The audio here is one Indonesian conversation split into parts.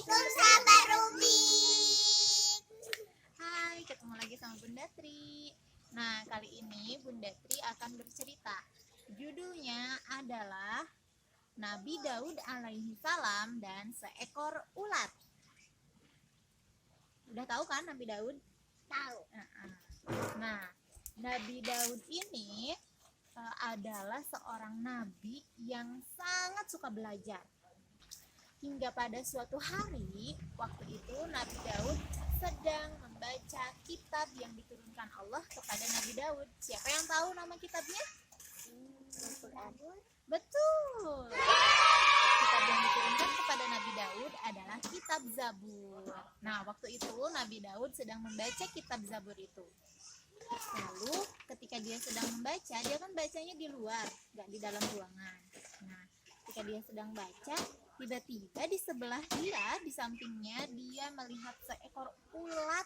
Assalamualaikum sahabat Rubik. Hai, ketemu lagi sama Bunda Tri. Nah, kali ini Bunda Tri akan bercerita. Judulnya adalah Nabi Daud alaihi salam dan seekor ulat. Udah tahu kan Nabi Daud? Tahu. Nah, Nabi Daud ini adalah seorang nabi yang sangat suka belajar. Hingga pada suatu hari, waktu itu Nabi Daud sedang membaca kitab yang diturunkan Allah kepada Nabi Daud. Siapa yang tahu nama kitabnya? Betul. Kitab yang diturunkan kepada Nabi Daud adalah kitab Zabur. Nah, waktu itu Nabi Daud sedang membaca kitab Zabur itu. Lalu ketika dia sedang membaca, dia kan bacanya di luar, nggak di dalam ruangan. Nah, ketika dia sedang baca, tiba-tiba di sebelah dia, di sampingnya, dia melihat seekor ulat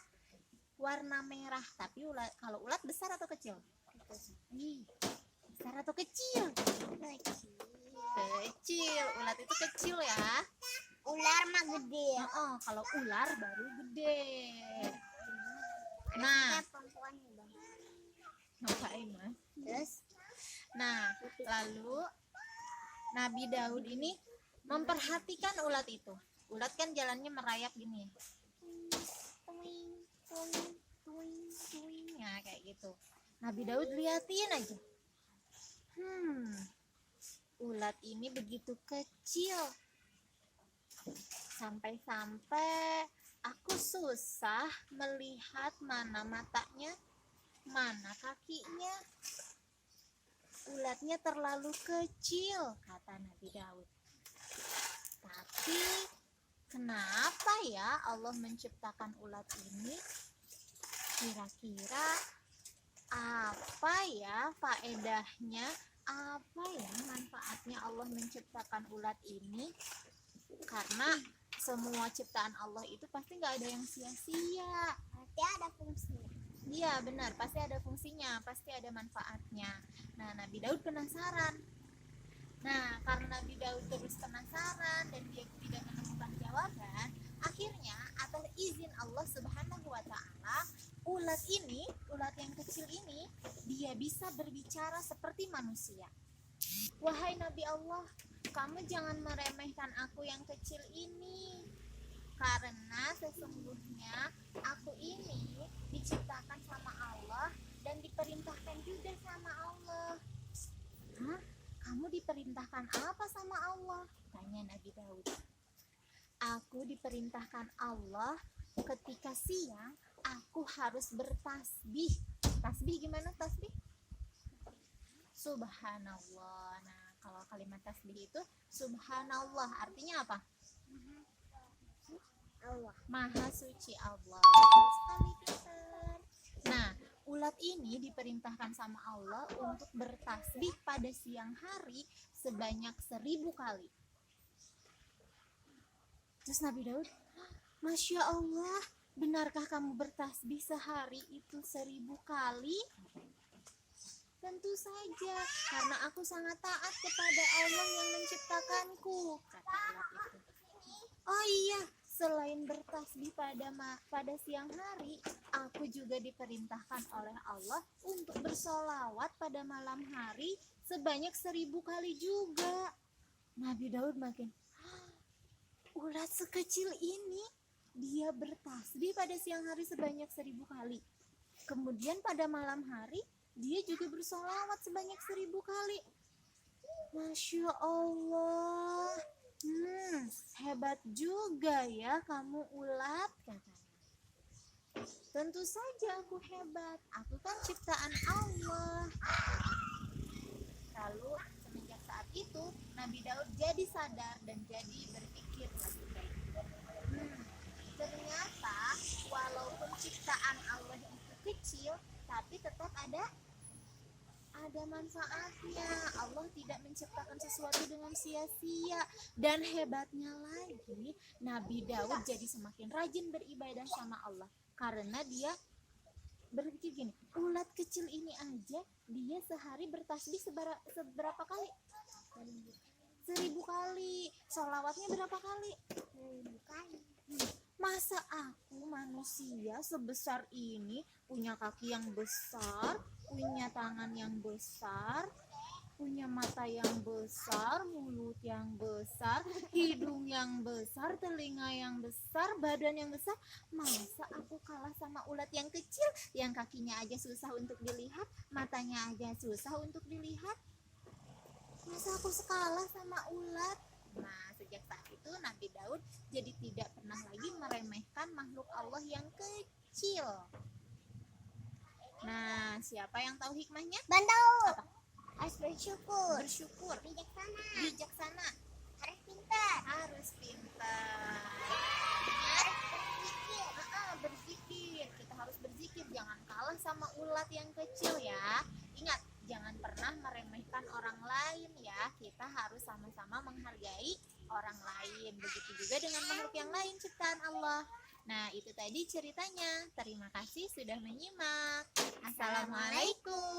warna merah. Tapi kalau ulat besar atau kecil? Besar atau kecil? Kecil. Ulat itu kecil ya. Ular mah gede. Kalau ular baru gede. Nah, ngapain mas? Terus Nah, lalu Nabi Daud ini memperhatikan ulat itu. Ulat kan jalannya merayap gini. Tuing, tuing, tuing, tuing. Ya, kayak gitu. Nabi Daud liatin aja. Ulat ini begitu kecil. Sampai-sampai aku susah melihat mana matanya, mana kakinya. Ulatnya terlalu kecil, kata Nabi Daud. Tapi kenapa ya Allah menciptakan ulat ini? Kira-kira apa ya faedahnya? Apa ya manfaatnya Allah menciptakan ulat ini? Karena semua ciptaan Allah itu pasti nggak ada yang sia-sia. pasti ada fungsinya. Iya benar, pasti ada fungsinya, pasti ada manfaatnya. Nah, Nabi Daud penasaran. Nah, karena Nabi Daud terus penasaran dan dia tidak menemukan jawaban, akhirnya atas izin Allah Subhanahu wa Ta'ala, ulat yang kecil ini, dia bisa berbicara seperti manusia. Wahai Nabi Allah, kamu jangan meremehkan aku yang kecil ini. Karena sesungguhnya aku ini diciptakan sama Allah dan diperintahkan juga sama Allah. Hah? Kamu diperintahkan apa sama Allah? Tanya Nabi Daud. Aku diperintahkan Allah ketika siang aku harus bertasbih. Tasbih gimana tasbih? Subhanallah. Nah, kalau kalimat tasbih itu Subhanallah artinya apa? Allah. Maha suci Allah. Betul sekali, pintar. Nah, ulat ini diperintahkan sama Allah untuk bertasbih pada siang hari sebanyak 1000 kali. Terus Nabi Daud, Masya Allah, benarkah kamu bertasbih sehari itu 1000 kali? Tentu saja, karena aku sangat taat kepada Allah yang menciptakanku, kata ulat itu. Oh iya, selain bertasbih pada siang hari, aku juga diperintahkan oleh Allah untuk bersolawat pada malam hari sebanyak 1000 kali juga. Nabi Daud makin, ulat sekecil ini, dia bertasbih pada siang hari sebanyak 1000 kali. Kemudian pada malam hari, dia juga bersolawat sebanyak 1000 kali. Masya Allah. Hebat juga ya kamu ulat, katanya. Tentu saja aku hebat, aku kan ciptaan Allah. Lalu semenjak saat itu Nabi Daud jadi sadar dan jadi berpikir lagi. Ternyata walaupun ciptaan Allah itu kecil, tapi tetap ada manfaatnya. Allah tidak menciptakan sesuatu dengan sia-sia. Dan hebatnya lagi, Nabi Daud jadi semakin rajin beribadah sama Allah. Karena dia berpikir gini, ulat kecil ini aja dia sehari bertasbih seberapa kali? 1000 kali. Sholawatnya berapa kali? 1000 kali. Masa aku manusia sebesar ini, punya kaki yang besar, punya tangan yang besar, punya mata yang besar, mulut yang besar, hidung yang besar, telinga yang besar, badan yang besar. Masa aku kalah sama ulat yang kecil, yang kakinya aja susah untuk dilihat, matanya aja susah untuk dilihat? Masa aku kalah sama ulat? Nah, sejak saat itu Nabi Daud jadi tidak pernah lagi meremehkan makhluk Allah yang kecil. Nah, siapa yang tahu hikmahnya? Bandau. Apa? Harus bersyukur. Bersyukur, Bijaksana. bijaksana, Harus pintar. harus pintar, Harus berpikir. berzikir. Kita harus berzikir, jangan kalah sama ulat yang kecil ya. Ingat, jangan pernah meremehkan orang lain ya. Kita harus sama-sama menghargai orang lain. Begitu juga dengan makhluk yang lain ciptaan Allah. Nah, itu tadi ceritanya. Terima kasih sudah menyimak. Assalamualaikum.